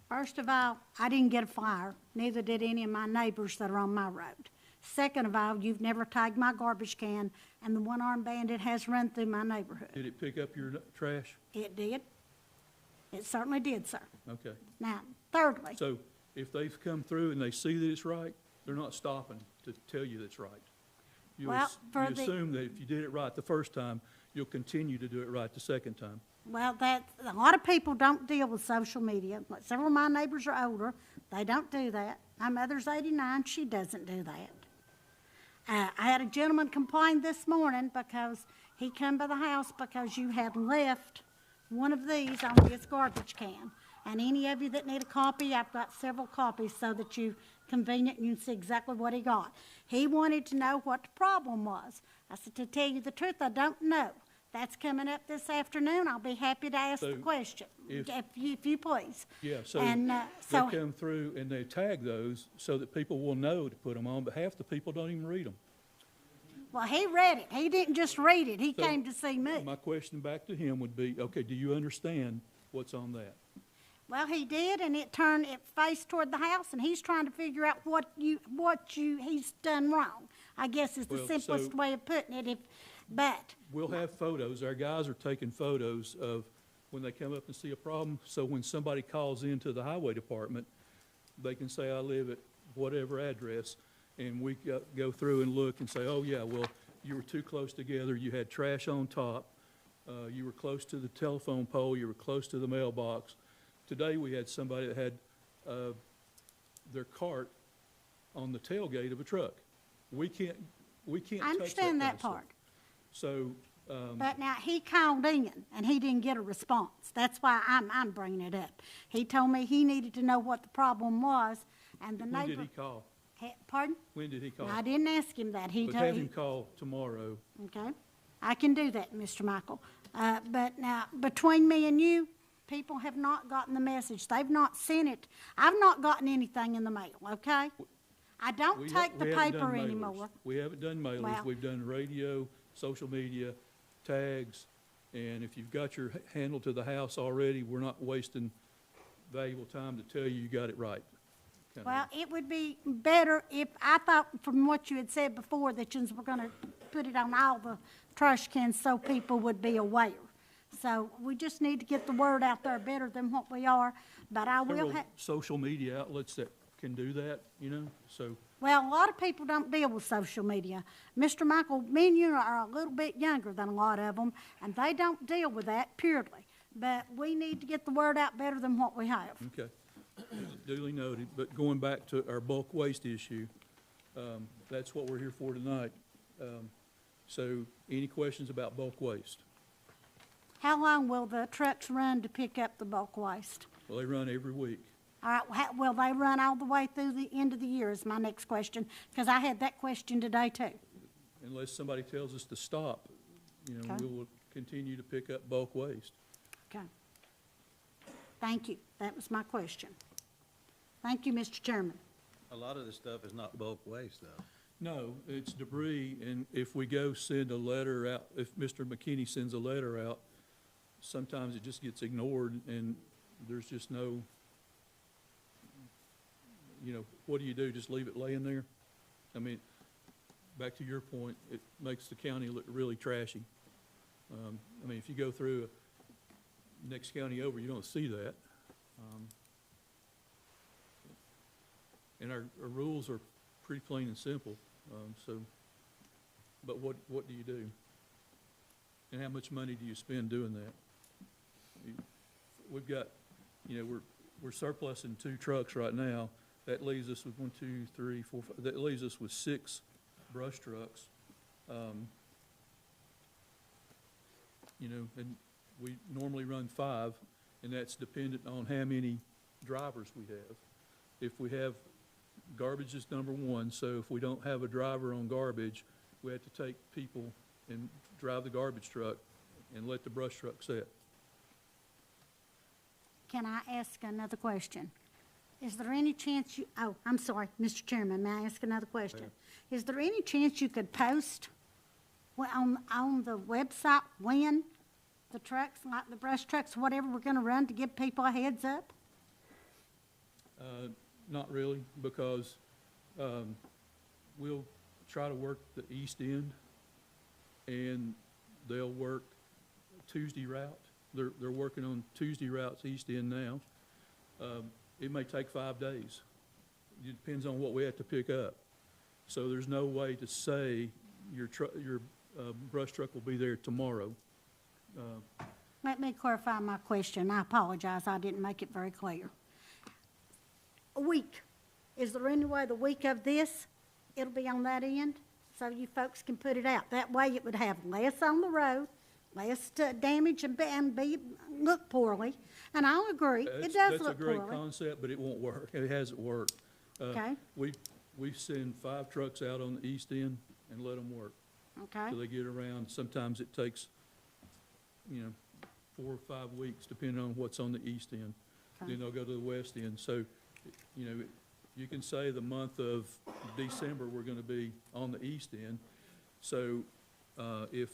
First of all, I didn't get a flyer, neither did any of my neighbors that are on my road. Second of all, you've never tagged my garbage can, and the one-armed bandit has run through my neighborhood. Did it pick up your trash? It did. It certainly did, sir. Okay. Now, thirdly, So if they've come through and they see that it's right, they're not stopping to tell you that's right. You Well, for you the- assume that if you did it right the first time, you'll continue to do it right the second time. well, a lot of people don't deal with social media. Like, several of my neighbors are older. They don't do that. My mother's 89. She doesn't do that. I had a gentleman complain this morning because he come by the house because you had left one of these on his garbage can. And any of you that need a copy, I've got several copies so that you convenient and you can see exactly what he got. He wanted to know what the problem was. I said, to tell you the truth, I don't know. That's coming up this afternoon. I'll be happy to ask the So, question, if- if you please. Yeah, so And, they so, come through and they tag those so that people will know to put them on, but half the people don't even read them. well, he read it. He didn't just read it. He So, came to see me. My question back to him would be, okay, do you understand what's on that? Well, he did, and it faced toward the house, and he's trying to figure out what he's done wrong. I guess is the Well, simplest so- way of putting it. But We'll have photos, our guys are taking photos of when they come up and see a problem, so when somebody calls into the highway department, they can say, I live at whatever address, and we go through and look and say, oh, yeah, well, you were too close together, you had trash on top, you were close to the telephone pole, you were close to the mailbox. Today, we had somebody that had their cart on the tailgate of a truck. We can't I touch that understand kind that of stuff. part. So, But now, he called in, and he didn't get a response. That's why I'm bringing it up. He told me he needed to know what the problem was, and the when neighbor... did he call? Pardon? When did he call? I didn't ask him that. He But told have him call tomorrow. Okay, I can do that, Mr. Michael. But now, between me and you, people have not gotten the message. They've not sent it. I've not gotten anything in the mail, okay? I don't take the We haven't paper done mailers. anymore. We haven't done mailers. Well- We've done radio, social media, tags, and if you've got your handle to the house already, we're not wasting valuable time to tell you got it right. Kinda. Well, it would be better if, I thought from what you had said before, that you were gonna put it on all the trash cans so people would be aware. So we just need to get the word out there better than what we are, but I will Several have, social media outlets that can do that, you know, so. well, a lot of people don't deal with social media. Mr. Michael, me and you are a little bit younger than a lot of them, and they don't deal with that purely. But we need to get the word out better than what we have. Okay, duly noted, but going back to our bulk waste issue, that's what we're here for tonight. So, any questions about bulk waste? How long will the trucks run to pick up the bulk waste? Well, they run every week. All right, will they run all the way through the end of the year is my next question, because I had that question today too. Unless somebody tells us to stop, you know, Okay. we will continue to pick up bulk waste. Okay. Thank you. That was my question. Thank you, Mr. Chairman. A lot of this stuff is not bulk waste, though. No, it's debris, and if we go send a letter out, if Mr. McKinney sends a letter out, sometimes it just gets ignored, and there's just no, you know, what do you do, just leave it laying there? I mean, back to your point, it makes the county look really trashy. I mean, if you go through next county over, you don't see that. And our rules are pretty plain and simple, but what do you do? And how much money do you spend doing that? We've got, you know, we're surplusing 2 trucks right now. That leaves us with 1, 2, 3, 4, 5, that leaves us with 6 brush trucks. You know, and we normally run 5, and that's dependent on how many drivers we have. If we have, garbage is number 1, so if we don't have a driver on garbage, we have to take people and drive the garbage truck and let the brush truck sit. Can I ask another question? Is there any chance you, oh, I'm sorry, Mr. Chairman, may I ask another question? Is there any chance you could post on the website when the trucks, like the brush trucks, whatever, we're gonna run to give people a heads up? Not really, because we'll try to work the east end, and they'll work Tuesday route. They're working on Tuesday routes east end now. It may take 5 days. It depends on what we have to pick up. So there's no way to say your brush truck will be there tomorrow. Let me clarify my question. I apologize, I didn't make it very clear. A week, is there any way the week of this, it'll be on that end? So you folks can put it out. That way it would have less on the road, less damage and look poorly. And I'll agree, it does look poorly. That's a great concept, but it won't work. It hasn't worked. Okay. We send 5 trucks out on the east end and let them work. Okay. Till they get around. Sometimes it takes, you know, 4 or 5 weeks, depending on what's on the east end. Okay. Then they'll go to the west end. So, you know, you can say the month of December, we're gonna be on the east end. So, if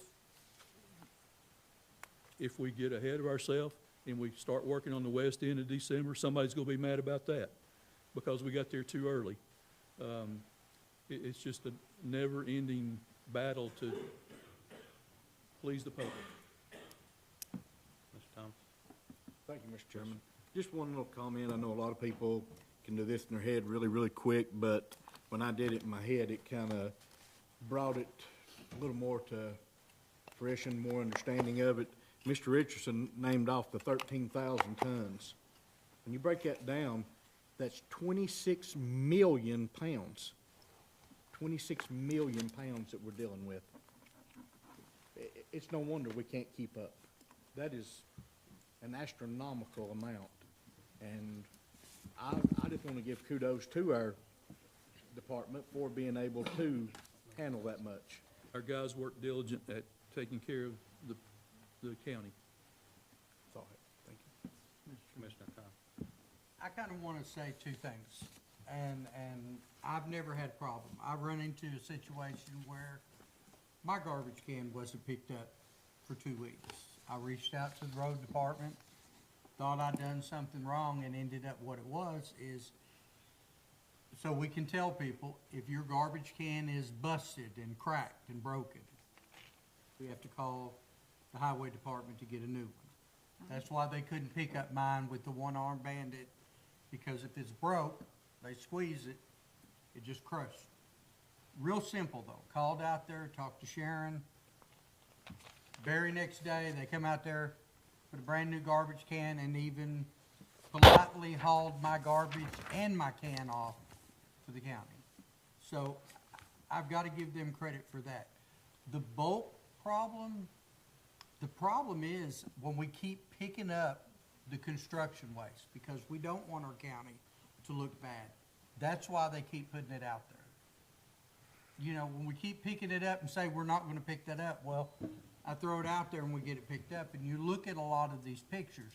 we get ahead of ourselves and we start working on the west end of December, somebody's gonna be mad about that because we got there too early. It's just a never-ending battle to please the public. Mr. Thomas? Thank you, Mr. Chairman. Just one little comment. I know a lot of people can do this in their head really, really quick, but when I did it in my head, it kind of brought it a little more to fruition, more understanding of it. Mr. Richardson named off the 13,000 tons. When you break that down, that's 26 million pounds. 26 million pounds that we're dealing with. It's no wonder we can't keep up. That is an astronomical amount. And I just want to give kudos to our department for being able to handle that much. Our guys work diligent at taking care of the county. That's all I have. Thank you. I kind of want to say two things, and I've never had a problem. I've run into a situation where my garbage can wasn't picked up for 2 weeks. I reached out to the road department, thought I'd done something wrong, and ended up what it was is, so we can tell people, if your garbage can is busted and cracked and broken, we have to call the highway department to get a new one. That's why they couldn't pick up mine with the one-armed bandit, because if it's broke, they squeeze it, it just crushed. Real simple though. Called out there, talked to Sharon. Very next day, they come out there, put a brand new garbage can, and even politely hauled my garbage and my can off to the county. So I've got to give them credit for that. The bulk problem, the problem is when we keep picking up the construction waste, because we don't want our county to look bad. That's why they keep putting it out there. You know, when we keep picking it up and say we're not going to pick that up, well, I throw it out there and we get it picked up. And you look at a lot of these pictures,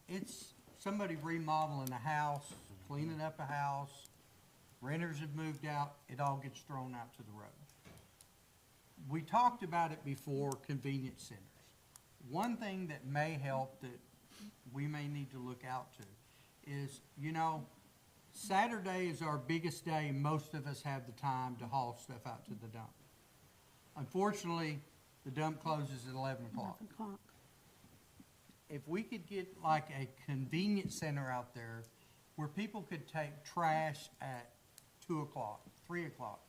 it's somebody remodeling a house, cleaning up a house, renters have moved out, it all gets thrown out to the road. We talked about it before, convenience centers. One thing that may help that we may need to look out to is, you know, Saturday is our biggest day. Most of us have the time to haul stuff out to the dump. Unfortunately, the dump closes at 11 o'clock. If we could get like a convenience center out there where people could take trash at 2 o'clock, 3 o'clock,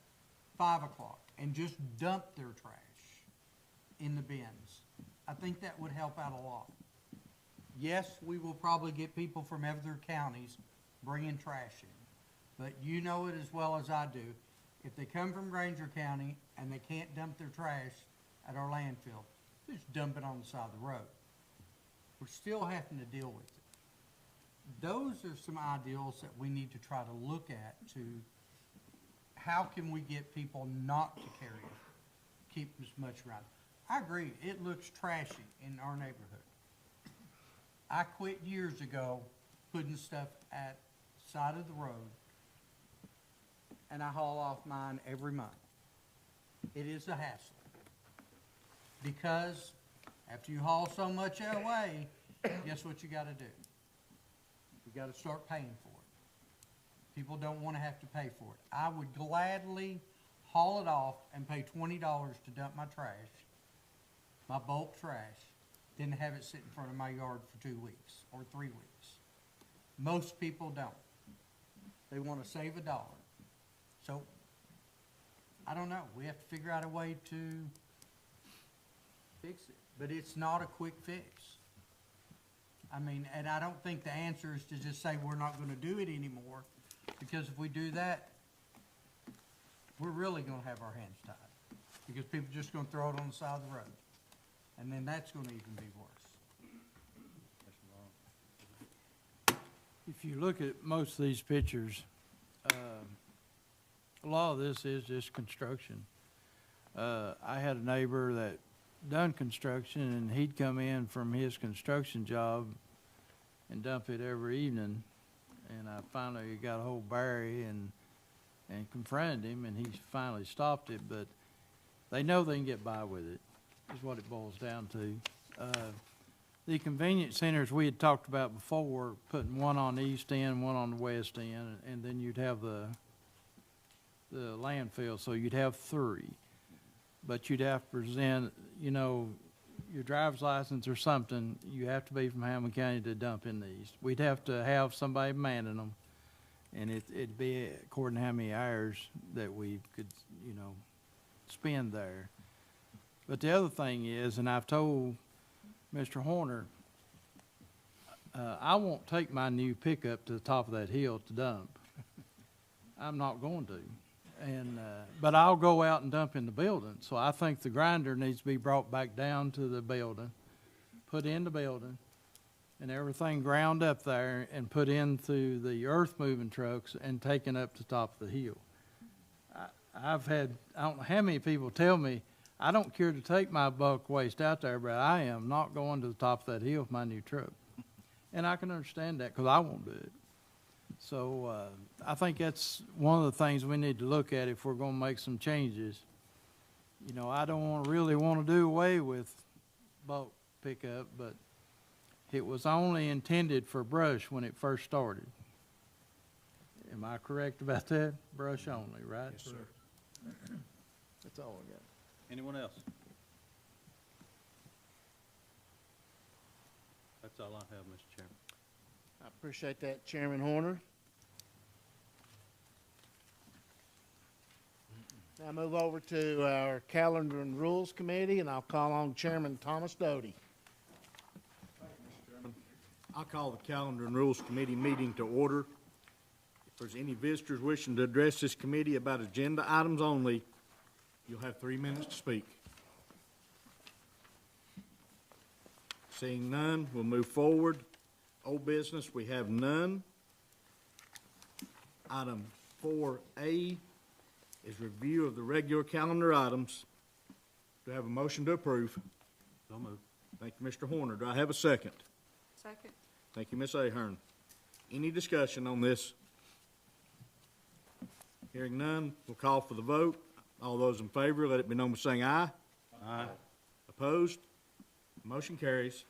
5 o'clock, and just dump their trash in the bins, I think that would help out a lot. Yes, we will probably get people from other counties bringing trash in, but you know it as well as I do. If they come from Granger County and they can't dump their trash at our landfill, they just dump it on the side of the road. We're still having to deal with it. Those are some ideals that we need to try to look at to how can we get people not to carry it, keep as much around. I agree, it looks trashy in our neighborhood. I quit years ago putting stuff at the side of the road, and I haul off mine every month. It is a hassle, because after you haul so much away, guess what you gotta do? You gotta start paying for it. People don't wanna have to pay for it. I would gladly haul it off and pay $20 to dump my trash, my bulk trash, than have it sit in front of my yard for 2 weeks or 3 weeks. Most people don't. They wanna save $1. So, I don't know, we have to figure out a way to fix it, but it's not a quick fix. I mean, and I don't think the answer is to just say we're not gonna do it anymore, because if we do that, we're really gonna have our hands tied, because people are just gonna throw it on the side of the road, and then that's gonna even be worse. If you look at most of these pictures, a lot of this is just construction. I had a neighbor that done construction, and he'd come in from his construction job and dump it every evening. And I finally got a hold of Barry and confronted him, and he finally stopped it. But they know they can get by with it, is what it boils down to. The convenience centers we had talked about before, putting one on the east end, one on the west end, and then you'd have the landfill, so you'd have 3. But you'd have to present, you know, your driver's license or something. You have to be from Hamblen County to dump in these. We'd have to have somebody manning them, and it'd be according to how many hours that we could, you know, spend there. But the other thing is, and I've told Mr. Horner, I won't take my new pickup to the top of that hill to dump. I'm not going to. And but I'll go out and dump in the building. So I think the grinder needs to be brought back down to the building, put in the building, and everything ground up there and put into the earth moving trucks and taken up to the top of the hill. I've had, I don't know how many people tell me, I don't care to take my bulk waste out there, but I am not going to the top of that hill with my new truck. And I can understand that, because I won't do it. So, I think that's one of the things we need to look at if we're gonna make some changes. You know, I don't really wanna do away with bulk pickup, but it was only intended for brush when it first started. Am I correct about that? Brush only, right? Yes, sir. That's all I got. Anyone else? That's all I have, Mr. Chairman. I appreciate that, Chairman Horner. Now move over to our Calendar and Rules Committee, and I'll call on Chairman Thomas Doty. I'll call the Calendar and Rules Committee meeting to order. If there's any visitors wishing to address this committee about agenda items only, you'll have 3 minutes to speak. Seeing none, we'll move forward. Old business, we have none. Item 4A is review of the regular calendar items. Do I have a motion to approve? So moved. Thank you, Mr. Horner. Do I have a second? Second. Thank you, Ms. Ahern. Any discussion on this? Hearing none, we'll call for the vote. All those in favor, let it be known by saying aye. Aye. Opposed? Motion carries.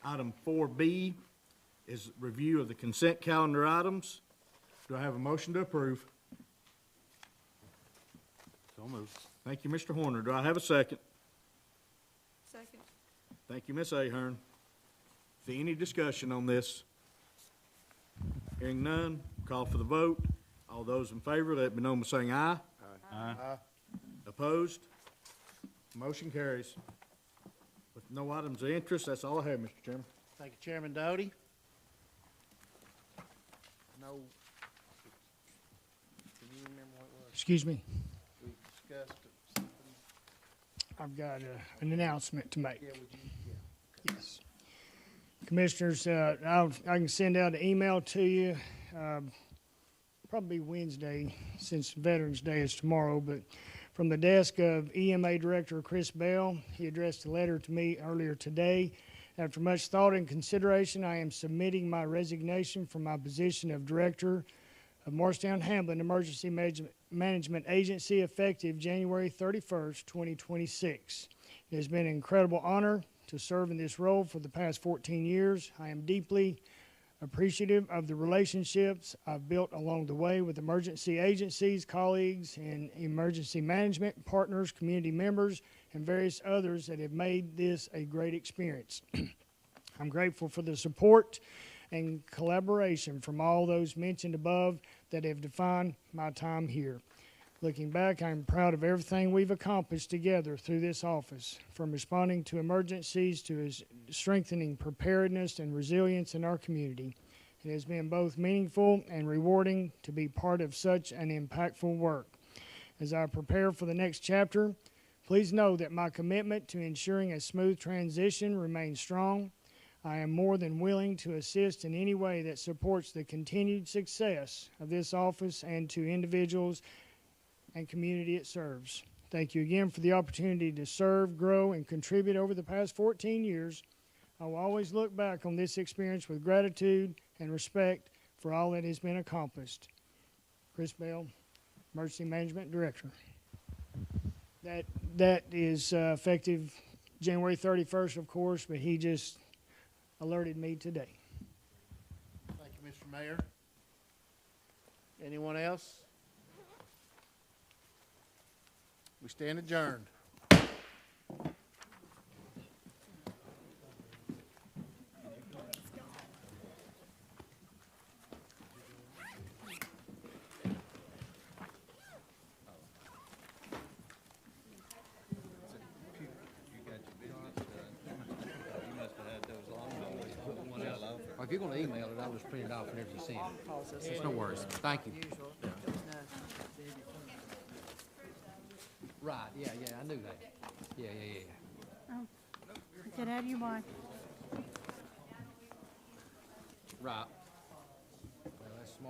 Item 4B is review of the consent calendar items. Do I have a motion to approve? So moved. Thank you, Mr. Horner. Do I have a second? Second. Thank you, Ms. Ahern. Is there any discussion on this? Hearing none, call for the vote. All those in favor, let it be known by saying aye. Aye. Opposed? Motion carries. With no items of interest, that's all I have, Mr. Chairman. Thank you, Chairman Doty. No. Can you remember what it was? Excuse me, We discussed something. I've got an announcement to make. Yeah, would you, yeah. Yes. Commissioners, I can send out an email to you, probably Wednesday, since Veterans Day is tomorrow, but from the desk of EMA Director Chris Bell, he addressed a letter to me earlier today. After much thought and consideration, I am submitting my resignation from my position of Director of Morristown Hamblen Emergency Management Agency effective January 31st, 2026. It has been an incredible honor to serve in this role for the past 14 years. I am deeply appreciative of the relationships I've built along the way with emergency agencies, colleagues, and emergency management partners, community members, and various others that have made this a great experience. I'm grateful for the support and collaboration from all those mentioned above that have defined my time here. Looking back, I'm proud of everything we've accomplished together through this office, from responding to emergencies to strengthening preparedness and resilience in our community. It has been both meaningful and rewarding to be part of such an impactful work. As I prepare for the next chapter, please know that my commitment to ensuring a smooth transition remains strong. I am more than willing to assist in any way that supports the continued success of this office and to individuals and community it serves. Thank you again for the opportunity to serve, grow, and contribute over the past 14 years. I will always look back on this experience with gratitude and respect for all that has been accomplished. Chris Bell, Emergency Management Director. That is effective January 31st, of course, but he just alerted me today. Thank you, Mr. Mayor. Anyone else? We stand adjourned. Well, if you're gonna email it, I'll just print it off whenever you send it. It's no worries. Thank you. Right, yeah, I knew that. Yeah. Oh, get out of your way. Right.